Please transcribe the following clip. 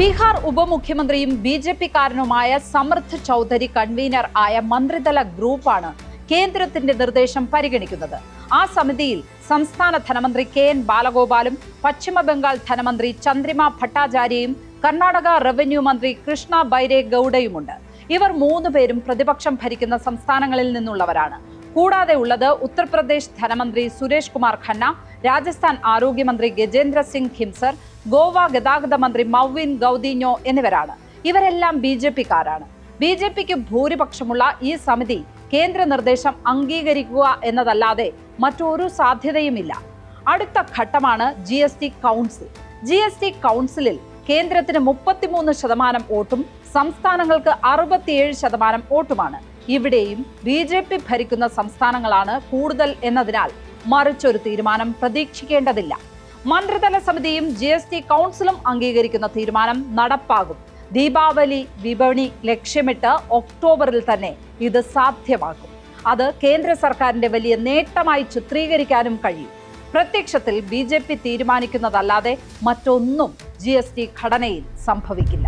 Bihar ഉപമുഖ്യമന്ത്രിയും ബി.ജെ.പിക്കാരനുമായ Samriddh Chaudhary convener ആയ മന്ത്രിതല ഗ്രൂപ്പാണ് കേന്ദ്രത്തിന്റെ നിർദ്ദേശം പരിഗണിക്കുന്നത്. ആ സമിതിയിൽ സംസ്ഥാന ധനമന്ത്രി കെ.എൻ. ബാലഗോപാലും പശ്ചിമബംഗാൾ ധനമന്ത്രി ചന്ദ്രിമ ഭട്ടാചാര്യയും കർണാടക റവന്യൂ മന്ത്രി കൃഷ്ണ ബൈരെ ഗൌഡയുമുണ്ട്. ഇവർ മൂന്നുപേരും പ്രതിപക്ഷം ഭരിക്കുന്ന സംസ്ഥാനങ്ങളിൽ നിന്നുള്ളവരാണ്. കൂടാതെ ഉള്ളത് ഉത്തർപ്രദേശ് ധനമന്ത്രി സുരേഷ് കുമാർ ഖന്ന, രാജസ്ഥാൻ ആരോഗ്യമന്ത്രി ഗജേന്ദ്ര സിംഗ് ഖിംസർ, ഗോവ ഗതാഗത മന്ത്രി മൗവിൻ ഗൌദിഞ്ഞോ എന്നിവരാണ്. ഇവരെല്ലാം ബി.ജെ.പിക്കാരാണ്. ബി.ജെ.പിക്ക് ഭൂരിപക്ഷമുള്ള ഈ സമിതി കേന്ദ്ര നിർദ്ദേശം അംഗീകരിക്കുക എന്നതല്ലാതെ മറ്റൊരു സാധ്യതയുമില്ല. അടുത്ത ഘട്ടമാണ് GST കൗൺസിൽ. GST കൗൺസിലിൽ കേന്ദ്രത്തിന് 33% വോട്ടും സംസ്ഥാനങ്ങൾക്ക് 67% വോട്ടുമാണ്. ഇവിടെയും ബി.ജെ.പി ഭരിക്കുന്ന സംസ്ഥാനങ്ങളാണ് കൂടുതൽ എന്നതിനാൽ മറിച്ചൊരു തീരുമാനം പ്രതീക്ഷിക്കേണ്ടതില്ല. മന്ത്രിതല സമിതിയും GST കൗൺസിലും അംഗീകരിക്കുന്ന തീരുമാനം നടപ്പാകും. ദീപാവലി വിപണി ലക്ഷ്യമിട്ട് ഒക്ടോബറിൽ തന്നെ ഇത് സാധ്യമാക്കും. അത് കേന്ദ്ര സർക്കാരിന്റെ വലിയ നേട്ടമായി ചിത്രീകരിക്കാനും കഴിയും. പ്രത്യക്ഷത്തിൽ ബി.ജെ.പി തീരുമാനിക്കുന്നതല്ലാതെ മറ്റൊന്നും GST ഘടനയിൽ സംഭവിക്കില്ല.